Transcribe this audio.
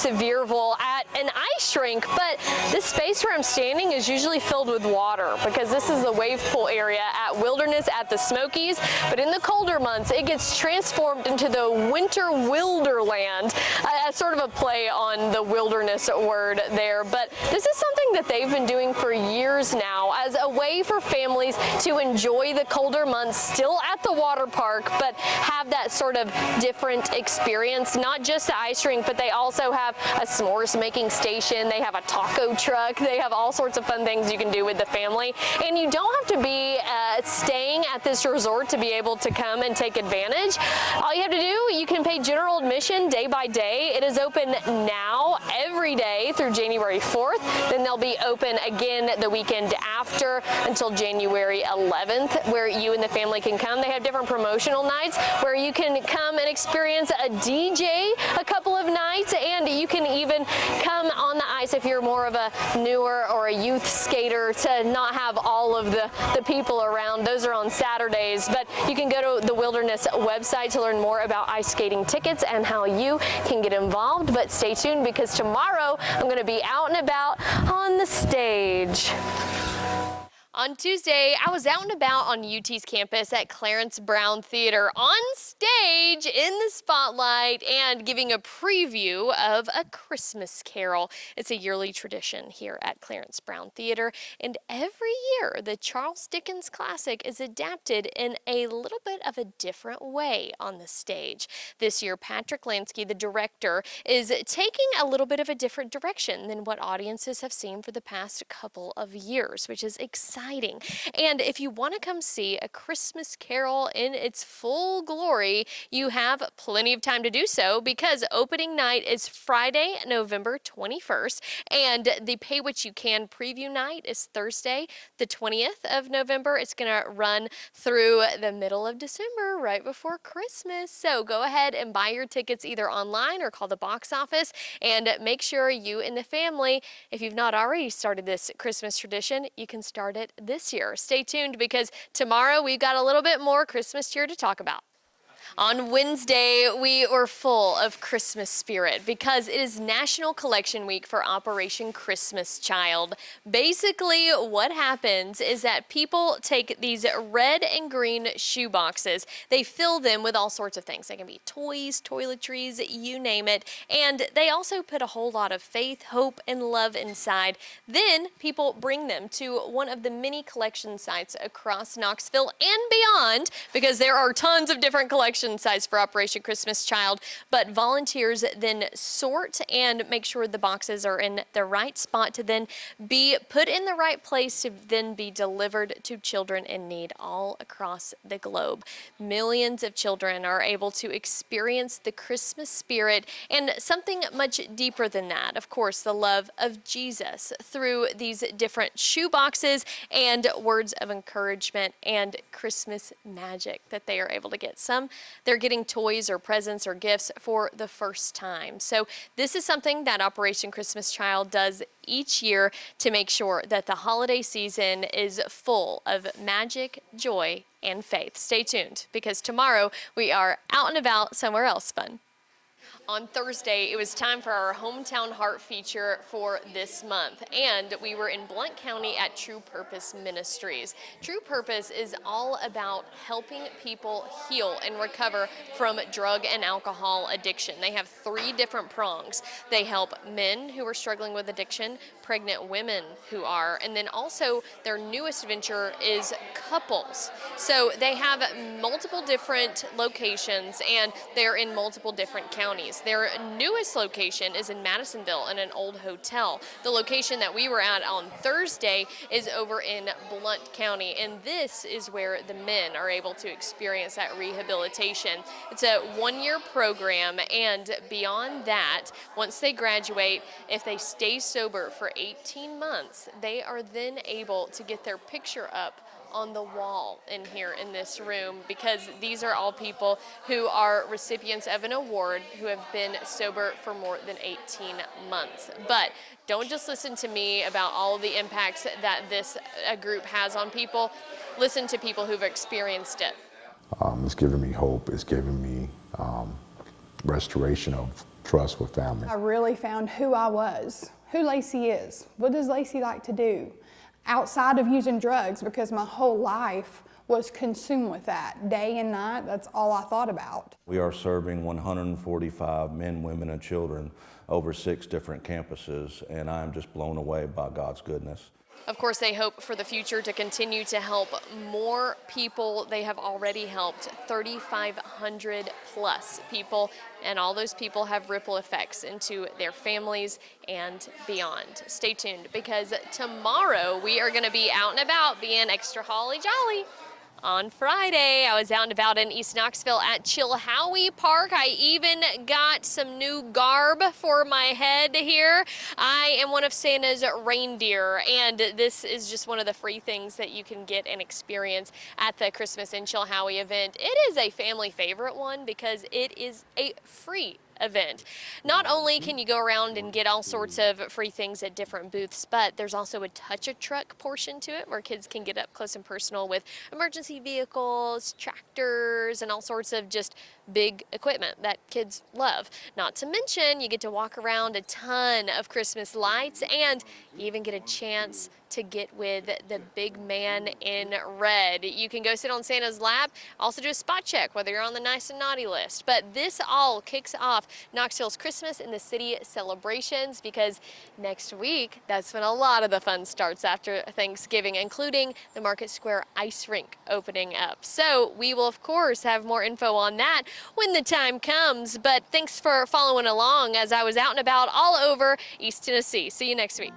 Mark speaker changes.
Speaker 1: Sevierville at an ice rink, but this space where I'm standing is usually filled with water because this is the wave pool area at Wilderness at the Smokies, but in the colder months it gets transformed into the winter wilderland, sort of a play on the wilderness word there. But this is something that they've been doing for years now as a way for families to enjoy the colder months still at the water park, but have that sort of different experience. Not just the ice rink, but they also have a s'mores making station, they have a taco truck, they have all sorts of fun things you can do with the family. And you don't have to be staying at this resort to be able to come and take advantage. All you have to do, you can pay general admission day by day. It is open now every day through January 4th. Then they'll be open again the weekend after until January 11th, where you and the family can come. They have different promotional nights where you can come and experience a DJ a couple of nights, and you can even come on the ice if you're more of a newer or a youth skater to not have all of the people around. Those are on Saturdays, but you can go to the Wilderness website to learn more about ice skating tickets and how you can get involved. But stay tuned, because tomorrow I'm going to be out and about on the stage. On Tuesday, I was out and about on UT's campus at Clarence Brown Theater on stage in the spotlight and giving a preview of A Christmas Carol. It's a yearly tradition here at Clarence Brown Theater, and every year the Charles Dickens classic is adapted in a little bit of a different way on the stage. This year, Patrick Lansky, the director, is taking a little bit of a different direction than what audiences have seen for the past couple of years, which is exciting. And if you want to come see A Christmas Carol in its full glory, you have plenty of time to do so, because opening night is Friday, November 21st, and the Pay What You Can preview night is Thursday, the 20th of November. It's going to run through the middle of December, right before Christmas. So go ahead and buy your tickets either online or call the box office, and make sure you and the family, if you've not already started this Christmas tradition, you can start it this year. Stay tuned, because tomorrow we've got a little bit more Christmas cheer to talk about. On Wednesday, we were full of Christmas spirit because it is National Collection Week for Operation Christmas Child. Basically, what happens is that people take these red and green shoe boxes. They fill them with all sorts of things. They can be toys, toiletries, you name it. And they also put a whole lot of faith, hope, and love inside. Then people bring them to one of the many collection sites across Knoxville and beyond, because there are tons of different collection sites for Operation Christmas Child, but volunteers then sort and make sure the boxes are in the right spot to then be put in the right place to then be delivered to children in need all across the globe. Millions of children are able to experience the Christmas spirit and something much deeper than that. Of course, the love of Jesus through these different shoe boxes and words of encouragement and Christmas magic that they are able to get. Some they're getting toys or presents or gifts for the first time. So this is something that Operation Christmas Child does each year to make sure that the holiday season is full of magic, joy, and faith. Stay tuned, because tomorrow we are out and about somewhere else fun. On Thursday, it was time for our Hometown Heart feature for this month, and we were in Blount County at True Purpose Ministries. True Purpose is all about helping people heal and recover from drug and alcohol addiction. They have 3 different prongs. They help men who are struggling with addiction, pregnant women who are, and then also their newest venture is couples. So they have multiple different locations, and they're in multiple different counties. Their newest location is in Madisonville in an old hotel. The location that we were at on Thursday is over in Blount County, and this is where the men are able to experience that rehabilitation. It's a 1-year program, and beyond that, once they graduate, if they stay sober for 18 months, they are then able to get their picture up on the wall in here in this room, because these are all people who are recipients of an award who have been sober for more than 18 months. But don't just listen to me about all the impacts that this group has on people. Listen to people who've experienced it.
Speaker 2: It's given me hope. It's given me restoration of trust with family.
Speaker 3: I really found who I was, who Lacey is. What does Lacey like to do outside of using drugs? Because my whole life was consumed with that. Day and night, that's all I thought about.
Speaker 4: We are serving 145 men, women, and children over 6 different campuses, and I am just blown away by God's goodness.
Speaker 1: Of course, they hope for the future to continue to help more people. They have already helped 3,500 plus people, and all those people have ripple effects into their families and beyond. Stay tuned, because tomorrow we are going to be out and about being extra holly jolly. On Friday, I was out and about in East Knoxville at Chilhowie Park. I even got some new garb for my head here. I am one of Santa's reindeer, and this is just one of the free things that you can get and experience at the Christmas in Chilhowie event. It is a family favorite one because it is a free event. Not only can you go around and get all sorts of free things at different booths, but there's also a touch-a-truck portion to it where kids can get up close and personal with emergency vehicles, tractors, and all sorts of just big equipment that kids love. Not to mention, you get to walk around a ton of Christmas lights, and you even get a chance to get with the big man in red. You can go sit on Santa's lap, also do a spot check whether you're on the nice and naughty list. But this all kicks off Knoxville's Christmas in the City celebrations, because next week, that's when a lot of the fun starts after Thanksgiving, including the Market Square ice rink opening up. So we will, of course, have more info on that when the time comes. But thanks for following along as I was out and about all over East Tennessee. See you next week.